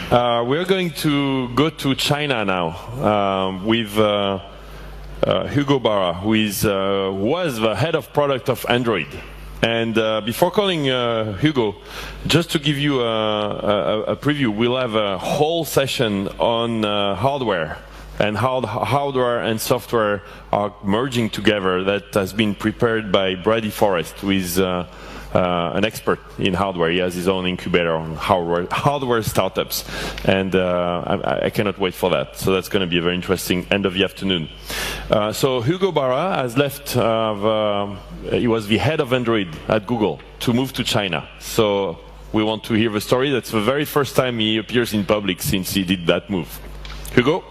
We're going to go to China now with Hugo Barra, who was the head of product of Android. And before calling Hugo, just to give you a preview, we'll have a whole session on hardware and how hardware and software are merging together. That has been prepared by Brady Forrest, who is an expert in hardware. He has his own incubator on hardware startups, and I cannot wait for that. So that's going to be a very interesting end of the afternoon. So Hugo Barra has left, he was the head of Android at Google, to move to China. So we want to hear the story. That's the very first time he appears in public since he did that move. Hugo?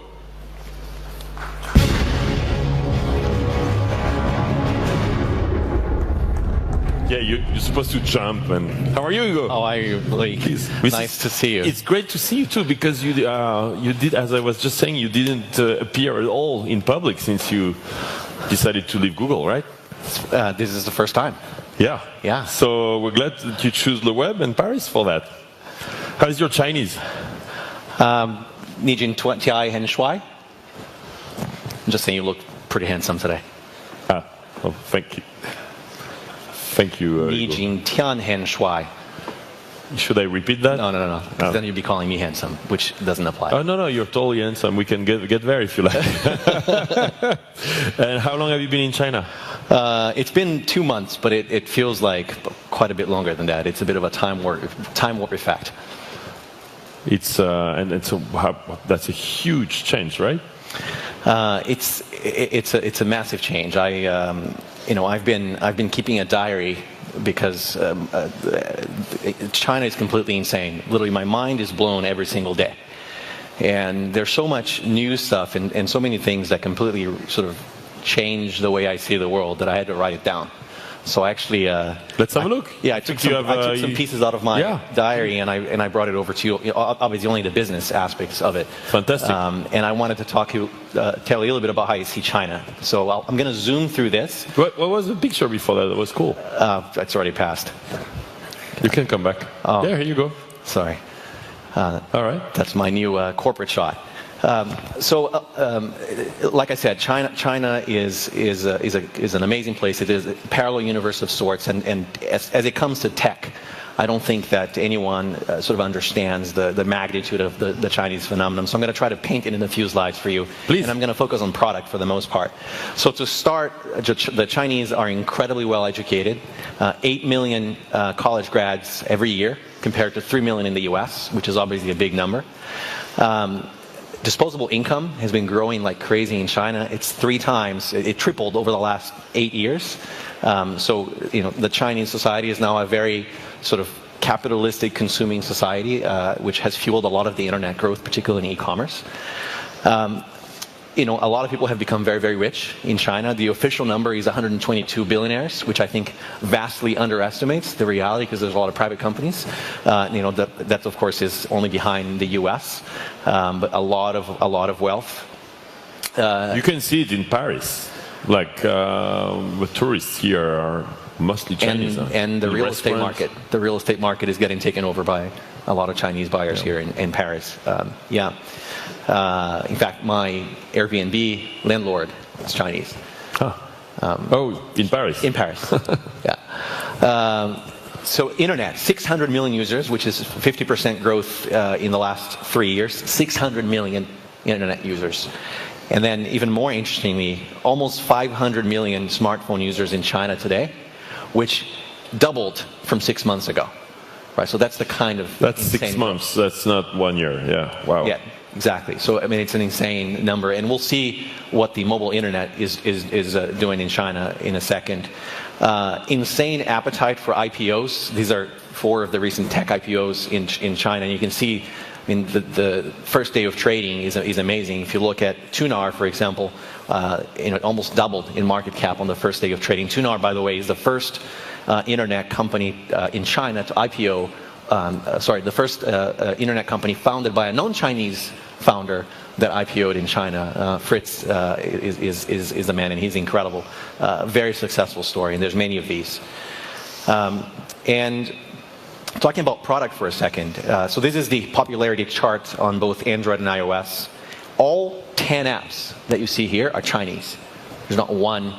Yeah, you're supposed to jump. And how are you, Hugo? How are you, Blake? Nice to see you. It's great to see you too, because you did, as I was just saying, you didn't appear at all in public since you decided to leave Google, right? This is the first time. Yeah. Yeah. So we're glad that you choose the web and Paris for that. How's your Chinese? 你今天很帅. I'm just saying you look pretty handsome today. Oh, thank you. Thank you. 你今天很帅. Should I repeat that? No. Oh. Then you'd be calling me handsome, which doesn't apply. Oh, no, you're totally handsome. We can get there if you like. And how long have you been in China? It's been 2 months, but it feels like quite a bit longer than that. It's a bit of a time warp effect. It's and so that's a huge change, right? It's a massive change. I've been keeping a diary because China is completely insane. Literally, my mind is blown every single day, and there's so much new stuff and so many things that completely sort of change the way I see the world that I had to write it down. So actually, let's have a look. Yeah, I took some pieces out of my diary and I brought it over to you. Obviously, only the business aspects of it. Fantastic. And I wanted to tell you a little bit about how you see China. So I'm going to zoom through this. What was the picture before that? That was cool. It's already passed. You can come back. Oh. There, here you go. Sorry. All right. That's my new corporate shot. Like I said, China is an amazing place. It is a parallel universe of sorts, and as it comes to tech, I don't think that anyone sort of understands the magnitude of the Chinese phenomenon. So I'm going to try to paint it in a few slides for you. Please. And I'm going to focus on product for the most part. So to start, the Chinese are incredibly well educated. 8 million college grads every year, compared to 3 million in the US, which is obviously a big number. Disposable income has been growing like crazy in China. It's 3 times, it tripled over the last 8 years. The Chinese society is now a very sort of capitalistic consuming society, which has fueled a lot of the internet growth, particularly in e-commerce. A lot of people have become very, very rich in China. The official number is 122 billionaires, which I think vastly underestimates the reality because there's a lot of private companies. That of course is only behind the U.S., but a lot of wealth. You can see it in Paris. Like the tourists here are mostly Chinese. And the real estate market. The real estate market is getting taken over by a lot of Chinese buyers here in Paris. In fact, my Airbnb landlord is Chinese. In Paris? In Paris, yeah. So internet, 600 million users, which is 50% growth in the last 3 years. 600 million internet users. And then even more interestingly, almost 500 million smartphone users in China today, which doubled from 6 months ago. Right, so that's the kind of... That's 6 months, that's not 1 year, yeah, wow. Yeah, exactly. So, I mean, it's an insane number. And we'll see what the mobile internet is doing in China in a second. Insane appetite for IPOs. These are 4 of the recent tech IPOs in China. And you can see, I mean, the first day of trading is amazing. If you look at Tunar, for example, it almost doubled in market cap on the first day of trading. Tunar, by the way, is the first internet company in China to IPO. The first internet company founded by a non-Chinese founder that IPO'd in China. Fritz is the man, and he's incredible. Very successful story, and there's many of these. And Talking about product for a second. So this is the popularity chart on both Android and iOS. All 10 apps that you see here are Chinese. There's not one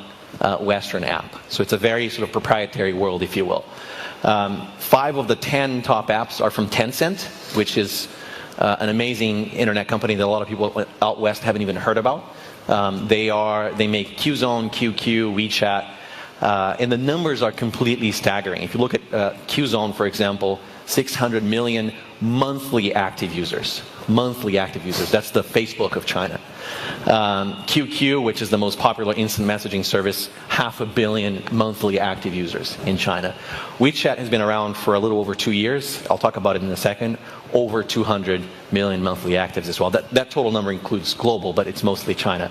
Western app. So it's a very sort of proprietary world, if you will. 5 of the 10 top apps are from Tencent, which is an amazing internet company that a lot of people out west haven't even heard about. They make Qzone, QQ, WeChat, and the numbers are completely staggering. If you look at Qzone, for example, 600 million monthly active users. Monthly active users. That's the Facebook of China. QQ, which is the most popular instant messaging service, 500 million monthly active users in China. WeChat has been around for a little over 2 years. I'll talk about it in a second. Over 200 million monthly actives as well. That total number includes global, but it's mostly China.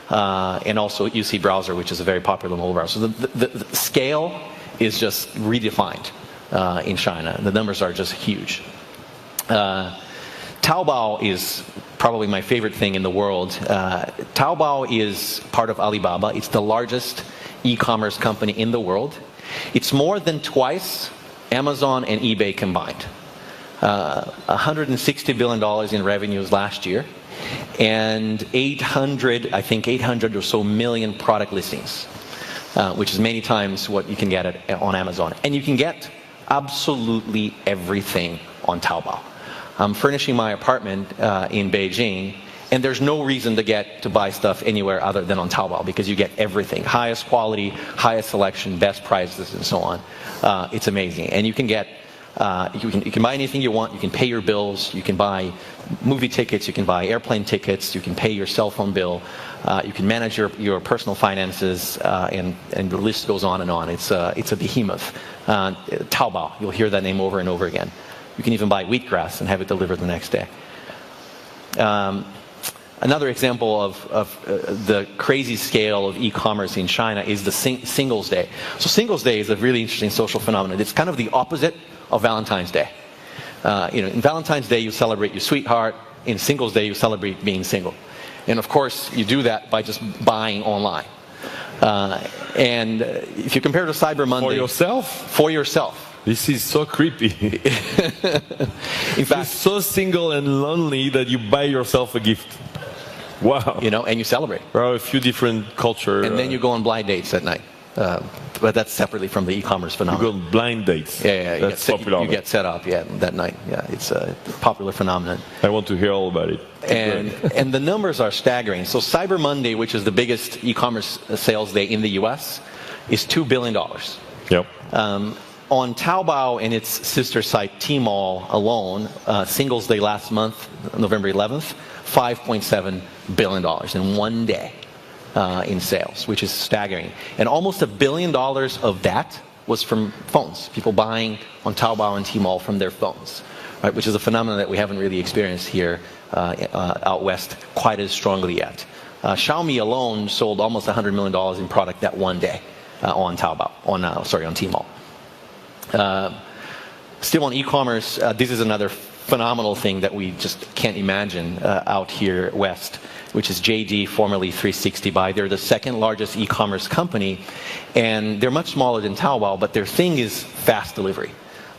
And also UC Browser, which is a very popular mobile browser. So the scale is just redefined in China. The numbers are just huge. Taobao is probably my favorite thing in the world. Taobao is part of Alibaba. It's the largest e-commerce company in the world. It's more than twice Amazon and eBay combined. $160 billion in revenues last year, and 800 or so million product listings, which is many times what you can get on Amazon. And you can get absolutely everything on Taobao. I'm furnishing my apartment in Beijing, and there's no reason to buy stuff anywhere other than on Taobao, because you get everything. Highest quality, highest selection, best prices, and so on. It's amazing. And you can get you can buy anything you want. You can pay your bills. You can buy movie tickets. You can buy airplane tickets. You can pay your cell phone bill. You can manage your personal finances, and the list goes on and on. It's a behemoth. Taobao. You'll hear that name over and over again. You can even buy wheatgrass and have it delivered the next day. Another example of the crazy scale of e-commerce in China is the Singles Day. So Singles Day is a really interesting social phenomenon. It's kind of the opposite of Valentine's Day. In Valentine's Day, you celebrate your sweetheart. In Singles Day, you celebrate being single. And of course, you do that by just buying online. And if you compare to Cyber Monday... For yourself? For yourself. This is so creepy. In fact, you're so single and lonely that you buy yourself a gift. Wow. And you celebrate. There are a few different cultures. And then you go on blind dates at night. But that's separately from the e-commerce phenomenon. You go on blind dates. Yeah. That's popular. You get set up, that night. Yeah, it's a popular phenomenon. I want to hear all about it. And the numbers are staggering. So Cyber Monday, which is the biggest e-commerce sales day in the U.S., is $2 billion. Yep. On Taobao and its sister site Tmall alone, Singles Day last month, November 11th, $5.7 billion in one day in sales, which is staggering. And almost $1 billion of that was from phones, people buying on Taobao and Tmall from their phones, right? Which is a phenomenon that we haven't really experienced here out west quite as strongly yet. Xiaomi alone sold almost $100 million in product that one day on Taobao, on Tmall. Still on e-commerce, this is another phenomenal thing that we just can't imagine out here west, which is JD, formerly 360buy. They're the second largest e-commerce company, and they're much smaller than Taobao, but their thing is fast delivery.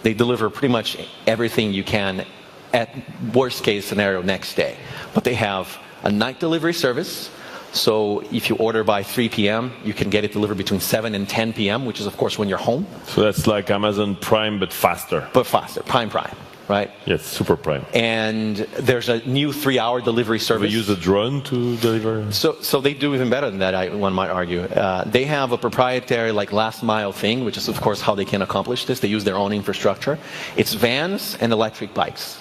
They deliver pretty much everything you can at worst case scenario next day. But they have a night delivery service. So if you order by 3 p.m., you can get it delivered between 7 and 10 p.m., which is, of course, when you're home. So that's like Amazon Prime, but faster. But faster. Prime, right? Yes, super Prime. And there's a new 3-hour delivery service. They use a drone to deliver? So they do even better than that, one might argue. They have a proprietary last mile thing, which is, of course, how they can accomplish this. They use their own infrastructure. It's vans and electric bikes.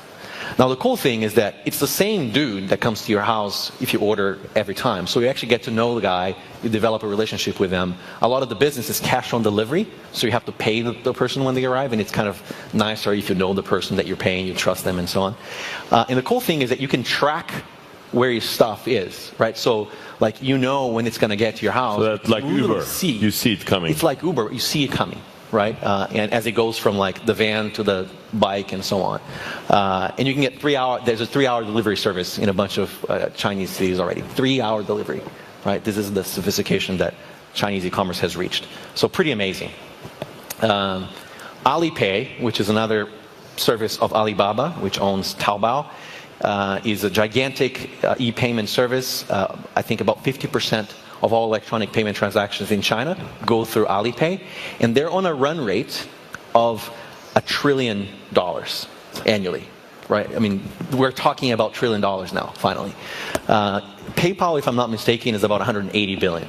Now, the cool thing is that it's the same dude that comes to your house if you order every time. So you actually get to know the guy, you develop a relationship with them. A lot of the business is cash on delivery, so you have to pay the person when they arrive, and it's kind of nicer if you know the person that you're paying, you trust them, and so on. And the cool thing is that you can track where your stuff is, right? So, when it's going to get to your house. So that's like Uber. You see it coming. It's like Uber. You see it coming. Right, and as it goes from the van to the bike and so on, and you can get 3 hour. There's a 3-hour delivery service in a bunch of Chinese cities already. 3-hour delivery, right? This is the sophistication that Chinese e-commerce has reached. So pretty amazing. Alipay, which is another service of Alibaba, which owns Taobao, is a gigantic e-payment service. I think about 50% of all electronic payment transactions in China go through Alipay, and they're on a run rate of $1 trillion annually, right? I mean, we're talking about $1 trillion now, finally. PayPal, if I'm not mistaken, is about 180 billion.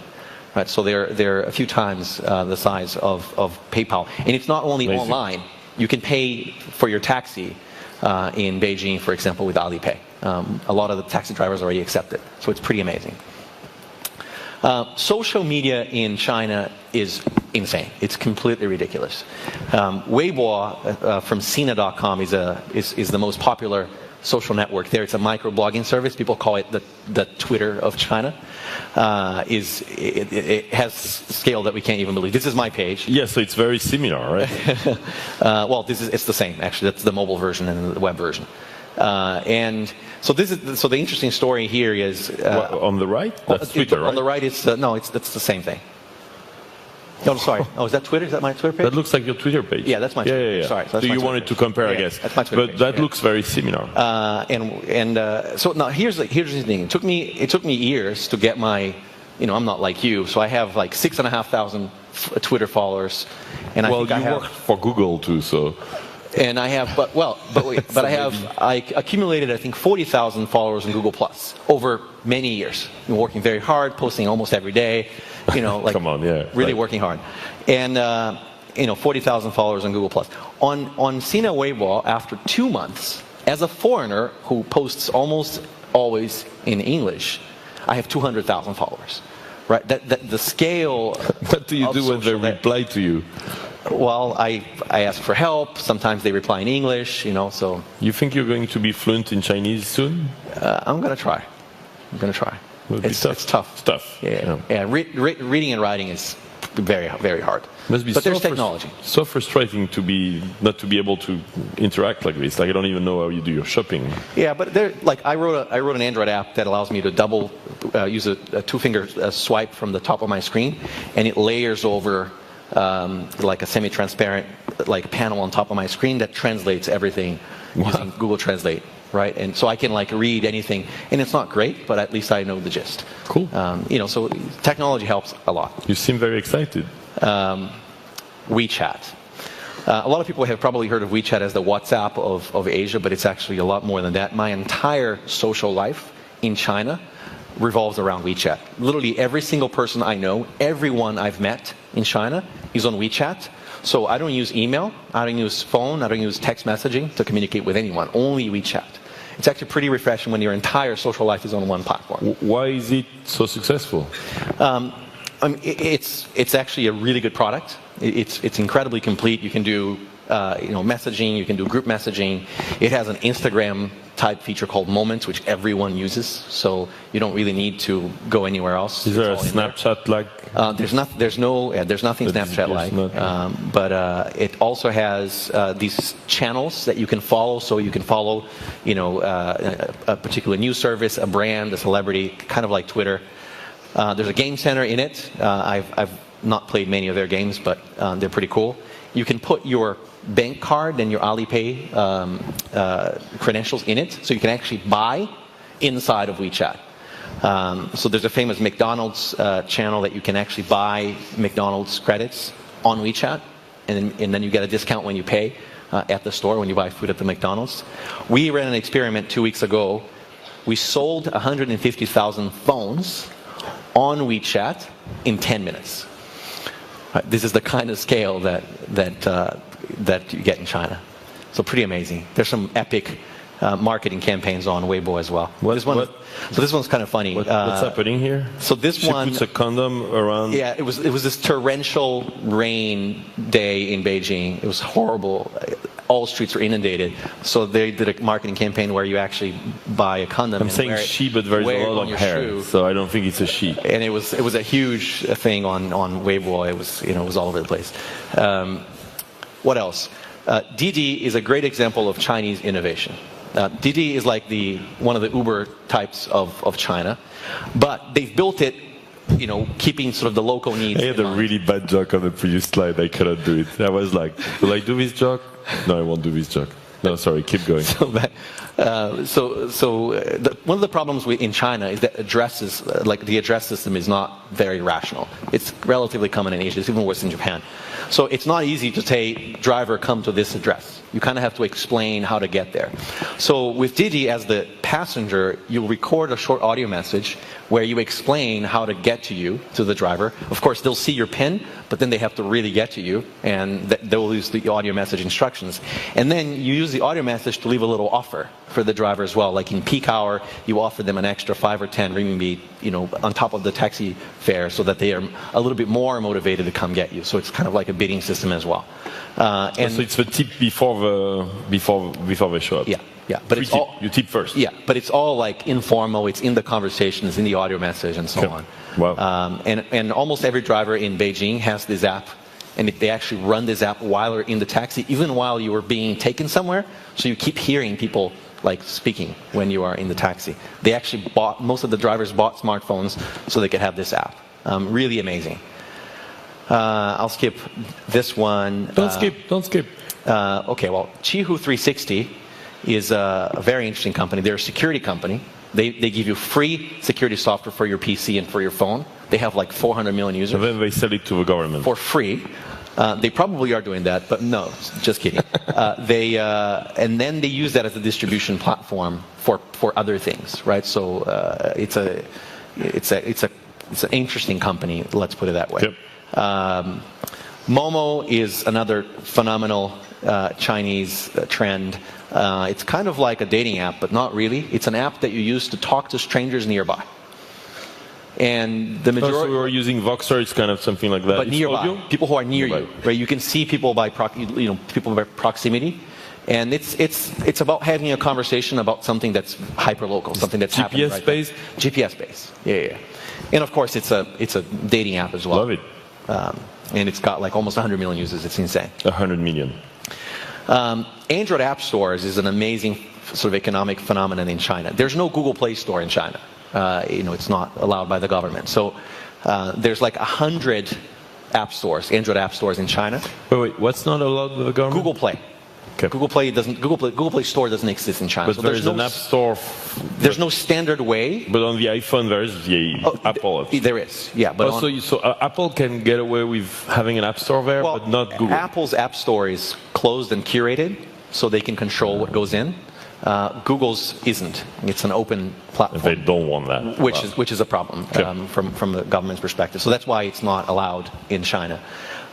Right, so they're a few times the size of PayPal. And it's not only Amazing. online. You can pay for your taxi in Beijing, for example, with Alipay. A lot of the taxi drivers already accept it. So it's pretty amazing. Social media in China is insane. It's completely ridiculous. Weibo from Sina.com is the most popular social network there. It's a microblogging service. People call it the Twitter of China. It has scale that we can't even believe. This is my page. Yeah, so it's very similar, right? Well, it's the same actually. That's the mobile version and the web version. And so the interesting story here is on the right. That's Twitter, right? On the right, it's that's the same thing. Oh, sorry. Oh, is that Twitter? Is that my Twitter page? That looks like your Twitter page. Yeah, that's my Twitter page. Sorry. So you wanted to compare, I guess. That's my Twitter page. But that looks very similar. So now here's the thing. It took me years to get my, I'm not like you, so I have like 6,500 Twitter followers, and I work for Google too, so. And I have, I accumulated, I think, 40,000 followers in Google Plus over many years. Been working very hard, posting almost every day, like Come on, yeah, really working hard. And 40,000 followers on Google Plus. On Sina Weibo, after 2 months, as a foreigner who posts almost always in English, I have 200,000 followers. Right? The scale. What do you do when they reply to you? Well, I ask for help. Sometimes they reply in English, so. You think you're going to be fluent in Chinese soon? I'm going to try. It's tough. It's tough. Yeah. Reading and writing is very, very hard. Must be but there's technology. So frustrating not to be able to interact like this. Like I don't even know how you do your shopping. Yeah, but I wrote an Android app that allows me to use a two-finger swipe from the top of my screen, and it layers over like a semi-transparent panel on top of my screen that translates everything using Google Translate, right? And so I can read anything, and it's not great, but at least I know the gist. Cool. So technology helps a lot. You seem very excited. WeChat. A lot of people have probably heard of WeChat as the WhatsApp of Asia, but it's actually a lot more than that. My entire social life in China revolves around WeChat. Literally every single person I know, everyone I've met in China is on WeChat. So I don't use email, I don't use phone, I don't use text messaging to communicate with anyone, only WeChat. It's actually pretty refreshing when your entire social life is on one platform. Why is it so successful? It's actually a really good product. It's incredibly complete. You can do messaging, you can do group messaging. It has an Instagram type feature called Moments, which everyone uses, so you don't really need to go anywhere else. Is there a Snapchat like? There's nothing Snapchat like, but it also has these channels that you can follow. So you can follow, a particular news service, a brand, a celebrity, kind of like Twitter. There's a game center in it. I've not played many of their games, but they're pretty cool. You can put your bank card and your Alipay credentials in it, so you can actually buy inside of WeChat. So there's a famous McDonald's channel that you can actually buy McDonald's credits on WeChat, and then you get a discount when you pay at the store when you buy food at the McDonald's. We ran an experiment 2 weeks ago. We sold 150,000 phones on WeChat in 10 minutes. This is the kind of scale that you get in China. So pretty amazing. There's some epic marketing campaigns on Weibo as well. So this one's kind of funny. What's happening here? So this one puts a condom around. Yeah, it was this torrential rain day in Beijing. It was horrible. All streets were inundated. So they did a marketing campaign where you actually buy a condom. I'm saying she, but there's a lot of hair, so I don't think it's a she. And it was a huge thing on Weibo. It was all over the place. What else? Didi is a great example of Chinese innovation. Didi is like one of the Uber types of China, but they've built it, keeping sort of the local needs. I had a really bad joke on the previous slide. I cannot do it. I was like, will I do this joke? No, I won't do this joke. No, sorry, keep going. One of the problems in China is that addresses, like the address system, is not very rational. It's relatively common in Asia. It's even worse in Japan. So it's not easy to say, driver, come to this address. You kind of have to explain how to get there. So with Didi, as the passenger, you'll record a short audio message where you explain how to get to you, to the driver. Of course, they'll see your PIN, but then they have to really get to you, and they'll use the audio message instructions. And then you use the audio message to leave a little offer for the driver as well. Like in peak hour, you offer them an extra 5 or 10 renminbi, on top of the taxi fare, so that they are a little bit more motivated to come get you. So it's kind of like a bidding system as well. And so it's the tip before they show up. Yeah. Yeah, but it's all, you tip first. Yeah, but it's all like informal. It's in the conversation, it's in the audio message, and so on. Wow. And almost every driver in Beijing has this app, and they actually run this app while you're in the taxi, even while you are being taken somewhere. So you keep hearing people like speaking when you are in the taxi. They actually most of the drivers bought smartphones so they could have this app. Really amazing. I'll skip this one. Don't skip. Okay, well, Qihoo 360 is a very interesting company. They're a security company. They give you free security software for your PC and for your phone. They have like 400 million users. And then they sell it to the government. For free. They probably are doing that, but no, just kidding. And then they use that as a distribution platform for other things, right? So it's an interesting company, let's put it that way. Yep. Momo is another phenomenal Chinese trend. It's kind of like a dating app, but not really. It's an app that you use to talk to strangers nearby. And the majority... So we were using Voxer, it's kind of something like that. But it's nearby, audio? people who are near you, right? You can see people by proximity. And it's about having a conversation about something that's hyper-local, something that's happening right now. GPS-based. Yeah. And of course, it's a dating app as well. Love it. And it's got like almost 100 million users. It's insane. 100 million. Android app stores is an amazing sort of economic phenomenon in China. There's no Google Play Store in China. It's not allowed by the government. So there's like 100 app stores, Android app stores in China. Wait, what's not allowed by the government? Google Play. Okay. Google Play Store doesn't exist in China. But so there's an app store. There's no standard way. But on the iPhone, there is the Apple. There is, yeah. But so Apple can get away with having an app store there, but not Google. Apple's app store is closed and curated, so they can control what goes in. Google's isn't. It's an open platform. They don't want that. Which is a problem from the government's perspective. So that's why it's not allowed in China.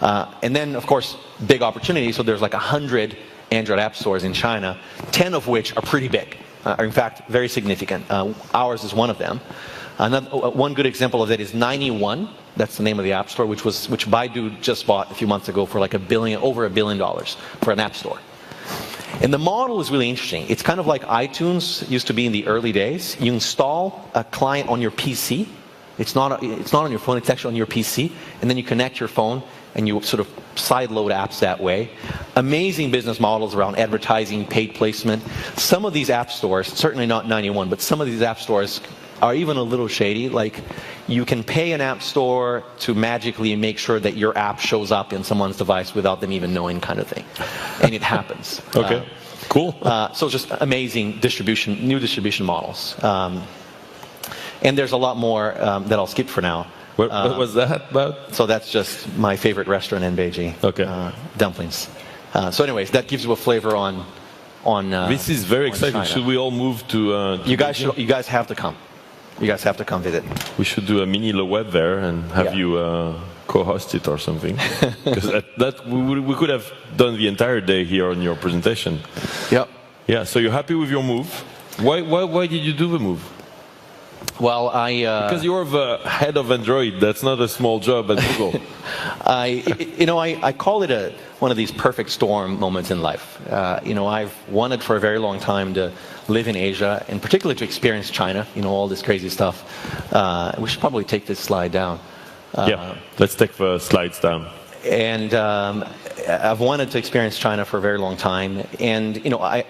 And then, of course, big opportunity. So there's like 100 Android app stores in China, 10 of which are pretty big, are in fact very significant. Ours is one of them. One good example of that is 91. That's the name of the app store, which Baidu just bought a few months ago for like over $1 billion for an app store. And the model is really interesting. It's kind of like iTunes used to be in the early days. You install a client on your PC. It's not on your phone. It's actually on your PC, and then you connect your phone and you sort of sideload apps that way. Amazing business models around advertising, paid placement. Some of these app stores, certainly not 91, but some of these app stores are even a little shady. Like, you can pay an app store to magically make sure that your app shows up in someone's device without them even knowing, kind of thing. And it happens. Okay, cool. So just amazing new distribution models. And there's a lot more that I'll skip for now. What was that about? So that's just my favorite restaurant in Beijing. Okay. Dumplings. So anyways, that gives you a flavor on this is very exciting. China. Should we all move to you guys have to come. You guys have to come visit. We should do a mini Le Web there and have you co-host it or something. Because we could have done the entire day here on your presentation. Yep. Yeah. So you're happy with your move? Why did you do the move? Well, because you're the head of Android. That's not a small job at Google. I call it one of these perfect storm moments in life. I've wanted for a very long time to live in Asia, and particularly to experience China. All this crazy stuff. We should probably take this slide down. Yeah, let's take the slides down. And I've wanted to experience China for a very long time, and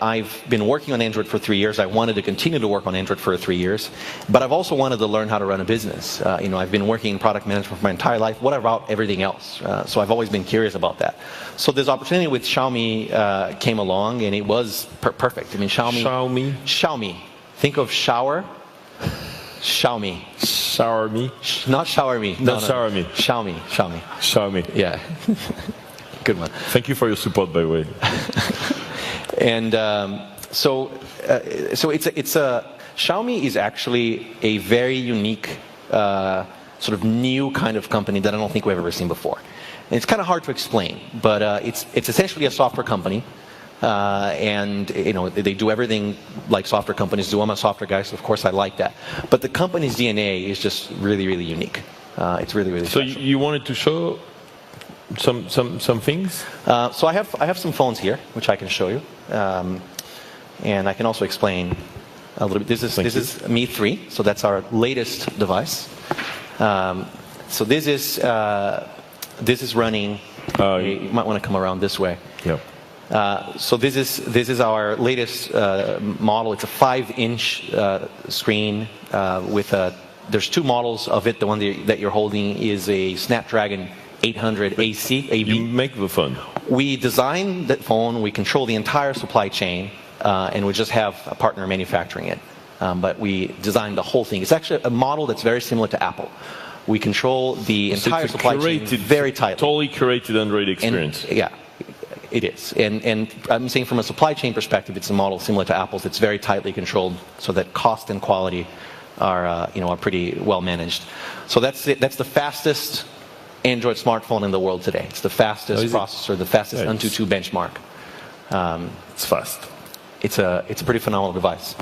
I've been working on Android for 3 years. I wanted to continue to work on Android for 3 years, but I've also wanted to learn how to run a business. I've been working in product management for my entire life. What about everything else? So I've always been curious about that. So this opportunity with Xiaomi came along, and it was perfect. I mean, Xiaomi. Think of shower. Xiaomi. Shower me? Not shower me. No, shower me. Xiaomi. Yeah. Good one. Thank you for your support, by the way. And so it's a Xiaomi is actually a very unique sort of new kind of company that I don't think we've ever seen before. And it's kind of hard to explain, but it's essentially a software company. And they do everything like software companies do. I'm a software guy, so of course I like that. But the company's DNA is just really, really unique. It's really, really so special. You wanted to show some things? So I have some phones here, which I can show you, and I can also explain a little bit. This is Mi 3, so that's our latest device. So this is running. You might want to come around this way. Yeah. So this is our latest model. It's a 5-inch screen with a. There's two models of it. The one that you're holding is a Snapdragon 800 AC. You make the phone. We designed that phone. We control the entire supply chain, and we just have a partner manufacturing it. But we designed the whole thing. It's actually a model that's very similar to Apple. We control the entire supply chain very tightly. Totally curated Android experience. And, yeah. It is, and I'm saying from a supply chain perspective, it's a model similar to Apple's. It's very tightly controlled, so that cost and quality are pretty well managed. So that's it. That's the fastest Android smartphone in the world today. It's the fastest processor, the fastest Antutu benchmark. It's fast. It's a pretty phenomenal device.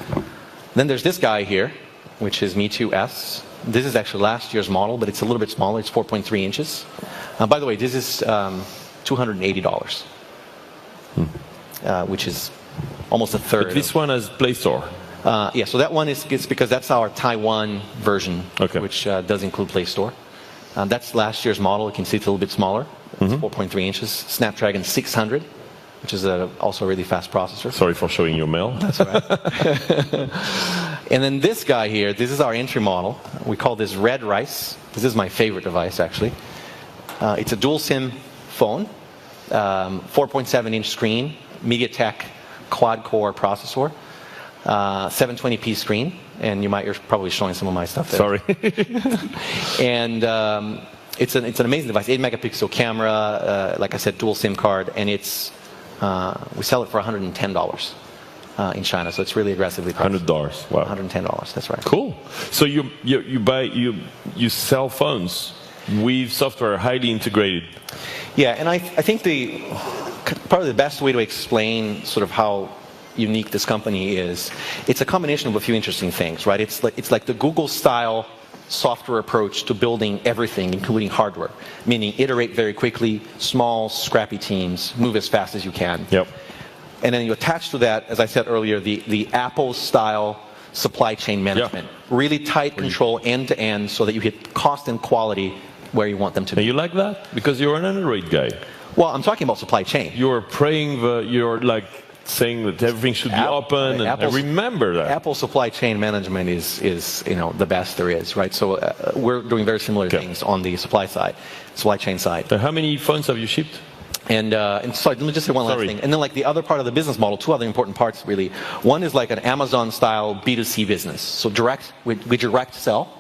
Then there's this guy here, which is Mi 2S. This is actually last year's model, but it's a little bit smaller. It's 4.3 inches. By the way, this is $280. Which is almost a third. But this one has Play Store. Yeah, so that one is because that's our Taiwan version, which does include Play Store. That's last year's model. You can see it's a little bit smaller. It's 4.3 inches. Snapdragon 600, which is also a really fast processor. Sorry for showing your mail. That's all right. And then this guy here, this is our entry model. We call this Red Rice. This is my favorite device, actually. It's a dual SIM phone. 4.7-inch screen, MediaTek quad-core processor, 720p screen, and you're probably showing some of my stuff there. Sorry. And it's an amazing device. 8-megapixel camera, like I said, dual SIM card, and we sell it for $110 in China, so it's really aggressively priced. $100. Wow. $110. That's right. Cool. So you sell phones with software highly integrated. Yeah, and I think probably the best way to explain sort of how unique this company is, it's a combination of a few interesting things, right? It's like the Google-style software approach to building everything, including hardware, meaning iterate very quickly, small, scrappy teams, move as fast as you can. Yep. And then you attach to that, as I said earlier, the Apple-style supply chain management. Really tight control end-to-end so that you hit cost and quality where you want them to be. And you like that? Because you're an Android guy. Well, I'm talking about supply chain. You're you're like saying that everything should be open, and I remember that. Apple supply chain management is the best there is, right? So we're doing very similar things on the supply chain side. How many phones have you shipped? And sorry, let me just say one last thing. And then like the other part of the business model, two other important parts really. One is like an Amazon-style B2C business. So we direct sell.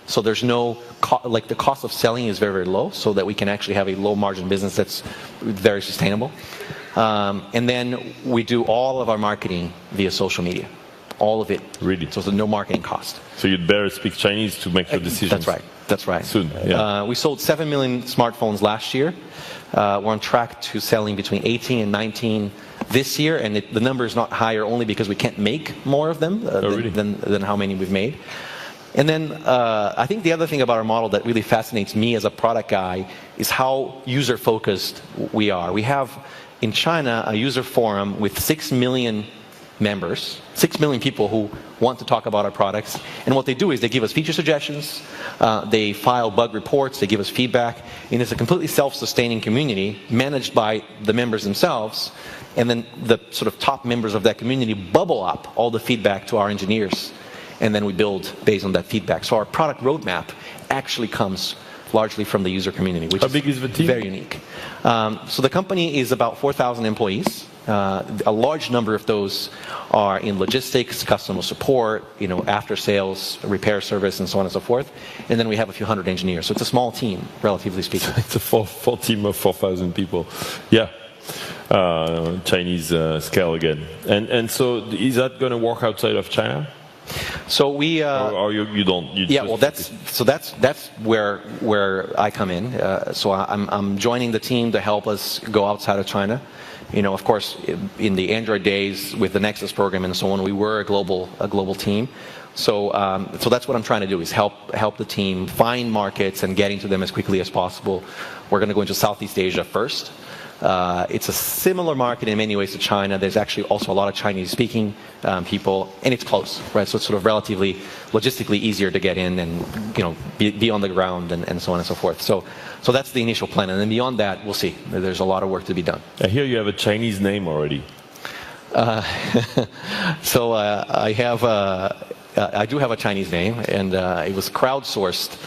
So there's no, the cost of selling is very, very low, so that we can actually have a low margin business that's very sustainable. And then we do all of our marketing via social media. All of it. Really? So there's no marketing cost. So you'd better speak Chinese to make your decisions. That's right. Soon, yeah. We sold 7 million smartphones last year. We're on track to selling between 18 and 19 this year, and the number is not higher only because we can't make more of them than how many we've made. And then I think the other thing about our model that really fascinates me as a product guy is how user-focused we are. We have in China a user forum with 6 million members, 6 million people who want to talk about our products. And what they do is they give us feature suggestions, they file bug reports, they give us feedback, and it's a completely self-sustaining community managed by the members themselves. And then the sort of top members of that community bubble up all the feedback to our engineers, and then we build based on that feedback. So our product roadmap actually comes largely from the user community, which is very unique. So the company is about 4,000 employees. A large number of those are in logistics, customer support, after sales, repair service, and so on and so forth. And then we have a few hundred engineers. So it's a small team, relatively speaking. It's a full team of 4,000 people. Yeah. Chinese scale again. And so is that going to work outside of China? So we or you don't. Well, that's where I come in. So I'm joining the team to help us go outside of China. Of course, in the Android days with the Nexus program and so on, we were a global team. So that's what I'm trying to do, is help the team find markets and get into them as quickly as possible. We're going to go into Southeast Asia first. It's a similar market in many ways to China. There's actually also a lot of Chinese-speaking people, and it's close, right? So it's sort of relatively logistically easier to get in and be on the ground and so on and so forth. So that's the initial plan, and then beyond that, we'll see. There's a lot of work to be done. I hear you have a Chinese name already. So I do have a Chinese name, and it was crowdsourced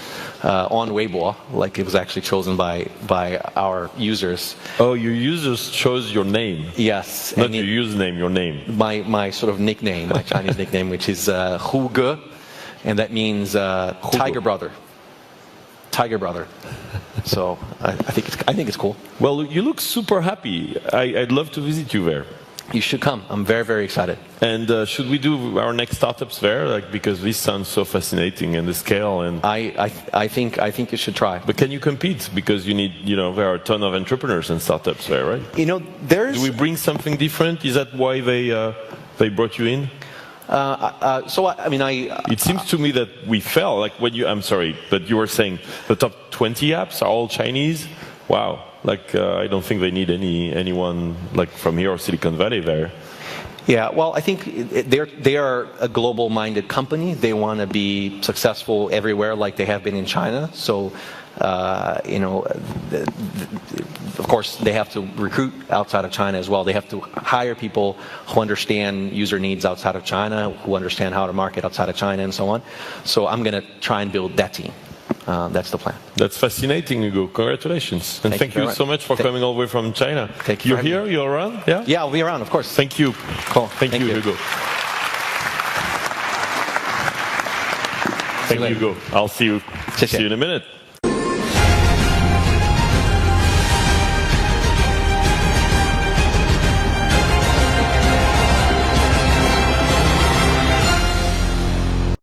on Weibo, like it was actually chosen by our users. Oh, your users chose your name? Yes. Not your username, your name. My sort of nickname, my Chinese nickname, which is Hugo, and that means tiger brother. Tiger brother. So I think it's cool. Well, you look super happy. I'd love to visit you there. You should come. I'm very, very excited. And should we do our next startups there? Because this sounds so fascinating, and the scale. And I think you should try. But can you compete? Because you need, there are a ton of entrepreneurs and startups there, right? There's. Do we bring something different? Is that why they brought you in? It seems to me that we fell. Like I'm sorry, but you were saying the top 20 apps are all Chinese. Wow. I don't think they need anyone from here or Silicon Valley there. Yeah, well, I think they are a global-minded company. They want to be successful everywhere, like they have been in China. So, of course, they have to recruit outside of China as well. They have to hire people who understand user needs outside of China, who understand how to market outside of China, and so on. So I'm going to try and build that team. That's the plan. That's fascinating, Hugo. Congratulations. And thank you so much for coming all the way from China. You're here? You're around? Yeah? Yeah, I'll be around, of course. Thank you. Cool. Thank you, Hugo. Thank you, Hugo. I'll see you in a minute.